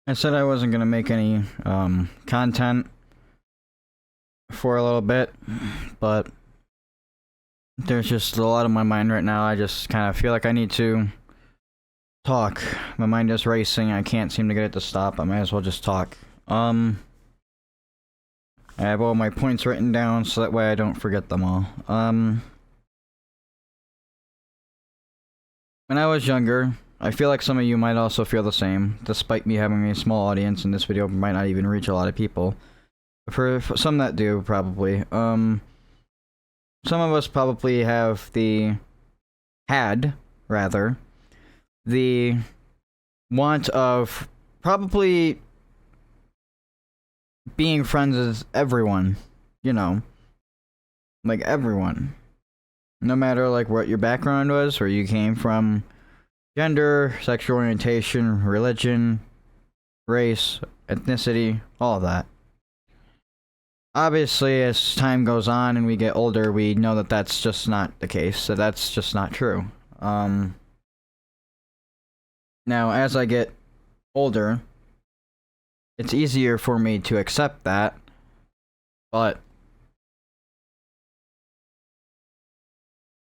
I said I wasn't gonna make any content for a little bit, but there's just a lot on my mind right now. I just kind of feel like I need to talk. My mind is racing. I can't seem to get it to stop. I might as well just talk. I have all my points written down so that way I don't forget them all. When I was younger, I feel like some of you might also feel the same, despite me having a small audience, and this video might not even reach a lot of people. For some that do, probably. Some of us probably had, the want of probably being friends with everyone, you know, like everyone. No matter like what your background was, where you came from, gender, sexual orientation, religion, race, ethnicity, all of that. Obviously, as time goes on and we get older, we know that that's just not the case, so that's just not true. Now, as I get older, it's easier for me to accept that, but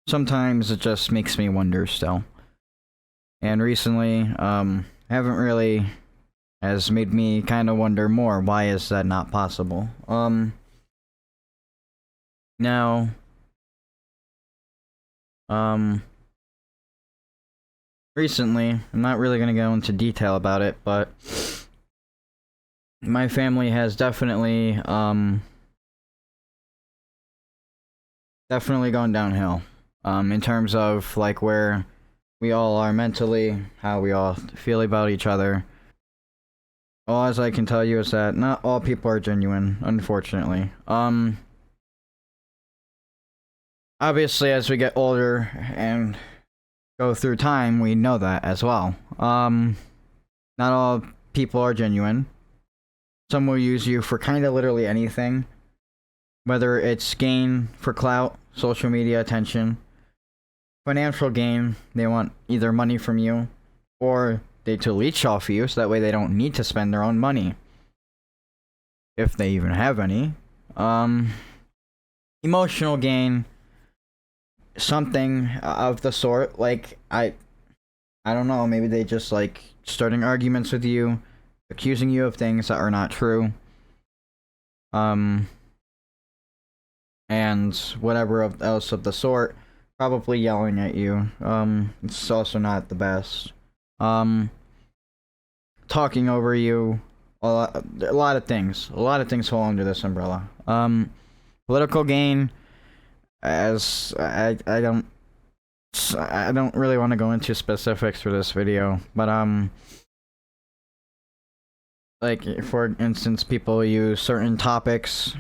sometimes it just makes me wonder still. And recently, haven't really, has made me kind of wonder more, why is that not possible? Now, recently, I'm not really gonna go into detail about it, but my family has definitely gone downhill, in terms of, like, where we all are mentally, how we all feel about each other. All as I can tell you is that not all people are genuine, unfortunately. Obviously, as we get older and go through time, we know that as well. Not all people are genuine. Some will use you for kind of literally anything. Whether it's gain for clout, social media attention, financial gain, they want either money from you, or to leech off you, so that way they don't need to spend their own money. If they even have any. Emotional gain, something of the sort, like, I don't know, maybe they just like starting arguments with you, accusing you of things that are not true. And whatever else of the sort, probably yelling at you. It's also not the best. Talking over you, a lot of things fall under this umbrella. Political gain, as I don't really want to go into specifics for this video, but like, for instance, people use certain topics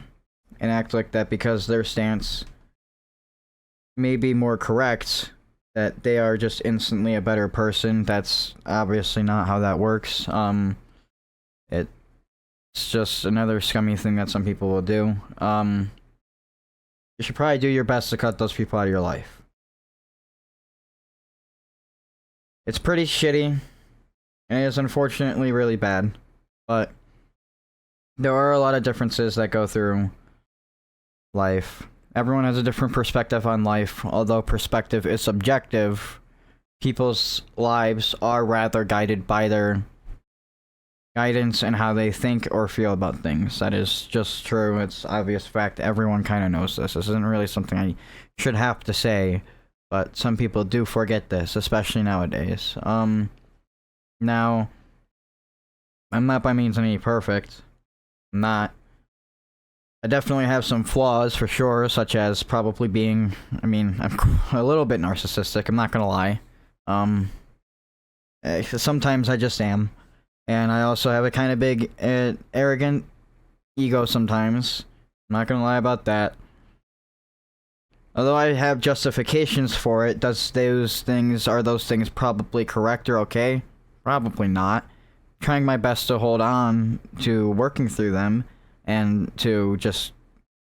and act like that because their stance may be more correct, that they are just instantly a better person. That's obviously not how that works. It's just another scummy thing that some people will do. You should probably do your best to cut those people out of your life. It's pretty shitty, and it is unfortunately really bad, but there are a lot of differences that go through life. Everyone has a different perspective on life. Although perspective is subjective, people's lives are rather guided by their guidance and how they think or feel about things. That is just true. It's obvious fact. Everyone kind of knows this. This isn't really something I should have to say, but some people do forget this, especially nowadays. Now, I'm not by means any perfect. I'm not. I definitely have some flaws, for sure, such as probably being, I'm a little bit narcissistic, I'm not gonna lie. Sometimes I just am. And I also have a kind of big, arrogant ego sometimes. I'm not gonna lie about that. Although I have justifications for it, are those things probably correct or okay? Probably not. Trying my best to hold on to working through them, and to just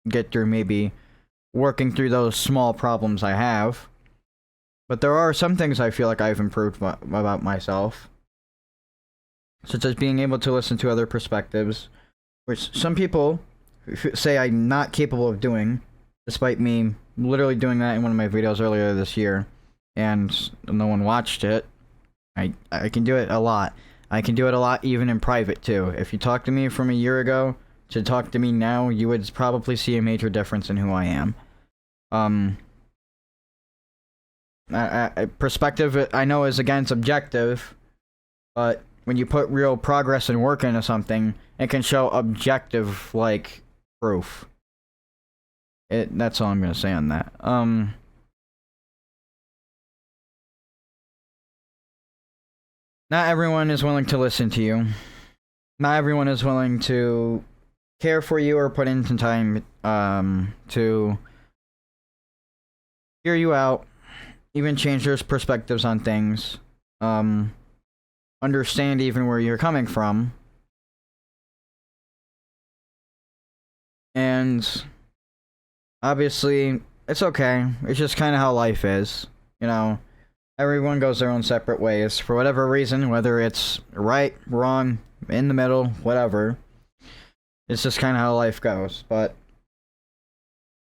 get through maybe working through those small problems I have. But there are some things I feel like I've improved about myself. such as being able to listen to other perspectives, which some people say I'm not capable of doing, despite me literally doing that in one of my videos earlier this year, and no one watched it. I can do it a lot. I can do it a lot even in private too. If you talk to me from a year ago to talk to me now, you would probably see a major difference in who I am. Perspective, I know, is again subjective, but when you put real progress and work into something, it can show objective, like, proof. That's all I'm gonna say on that. Not everyone is willing to listen to you. Not everyone is willing to care for you or put in some time, to hear you out, even change their perspectives on things, understand even where you're coming from. And obviously, it's okay. It's just kind of how life is. You know, everyone goes their own separate ways for whatever reason, whether it's right, wrong, in the middle, whatever. It's just kind of how life goes. But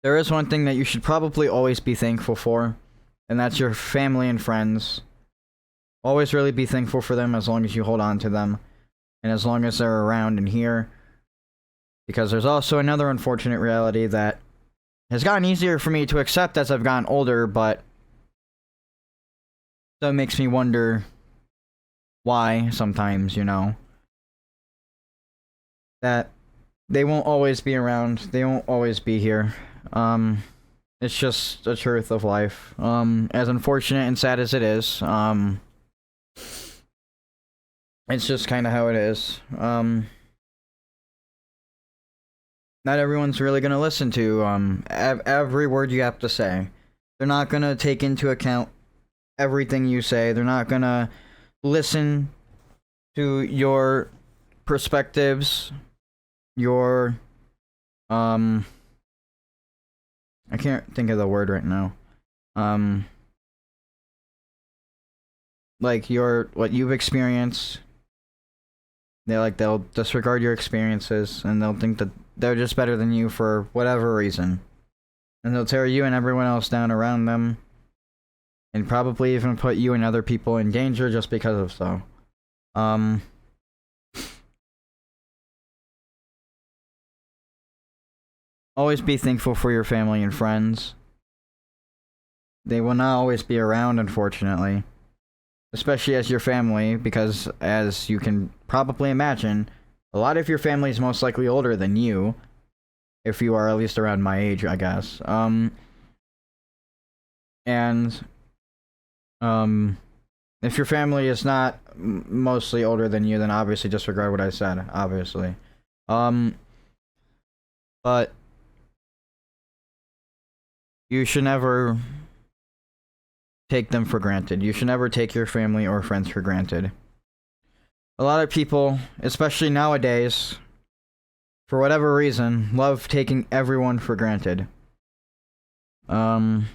there is one thing that you should probably always be thankful for, and that's your family and friends. Always really be thankful for them as long as you hold on to them, and as long as they're around and here. Because there's also another unfortunate reality that has gotten easier for me to accept as I've gotten older, but that makes me wonder why sometimes, you know. That they won't always be around, they won't always be here. It's just the truth of life. As unfortunate and sad as it is, it's just kind of how it is. Not everyone's really gonna listen to every word you have to say. They're not gonna take into account everything you say. They're not gonna listen to your perspectives, your I can't think of the word right now. Like what you've experienced. They'll disregard your experiences, and they'll think that they're just better than you for whatever reason. And they'll tear you and everyone else down around them, and probably even put you and other people in danger just because of so. Always be thankful for your family and friends. They will not always be around, unfortunately. Especially as your family, because as you can probably imagine, a lot of your family is most likely older than you. If you are at least around my age, I guess. If your family is not mostly older than you, then obviously disregard what I said, obviously. But you should never take them for granted. You should never take your family or friends for granted. A lot of people, especially nowadays, for whatever reason, love taking everyone for granted. I've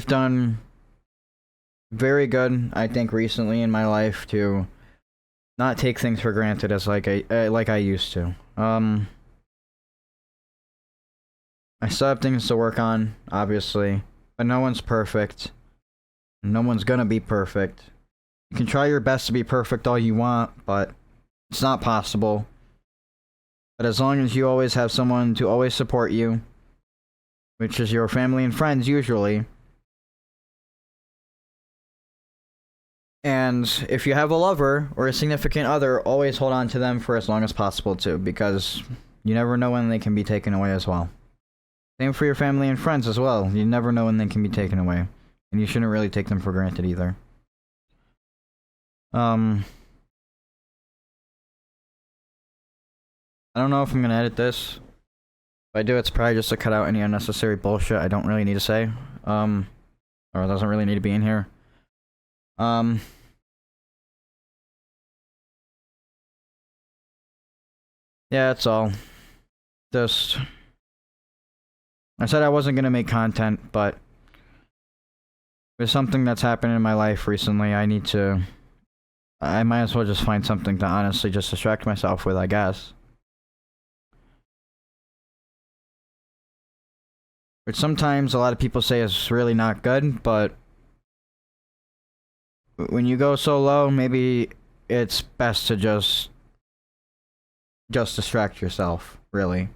done very good, I think, recently in my life to not take things for granted as like I used to. I still have things to work on, obviously, but no one's perfect. No one's gonna be perfect. You can try your best to be perfect all you want, but it's not possible. But as long as you always have someone to always support you, which is your family and friends usually, and if you have a lover or a significant other, always hold on to them for as long as possible too, because you never know when they can be taken away as well. Same for your family and friends as well. You never know when they can be taken away. And you shouldn't really take them for granted either. I don't know if I'm gonna edit this. If I do, it's probably just to cut out any unnecessary bullshit I don't really need to say. Or doesn't really need to be in here. Yeah, that's all. Just... I said I wasn't gonna make content, but With something that's happened in my life recently, I might as well just find something to honestly just distract myself with, I guess. Which sometimes a lot of people say is really not good, but when you go so low, maybe it's best to just distract yourself, really.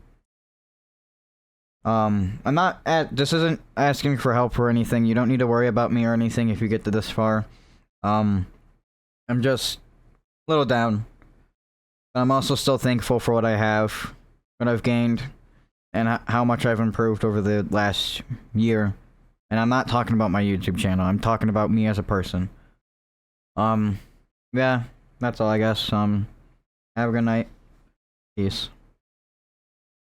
I'm not this isn't asking for help or anything. You don't need to worry about me or anything if you get to this far. I'm just a little down. But I'm also still thankful for what I have, what I've gained, and how much I've improved over the last year. And I'm not talking about my YouTube channel. I'm talking about me as a person. Yeah, that's all I guess. Have a good night. Peace.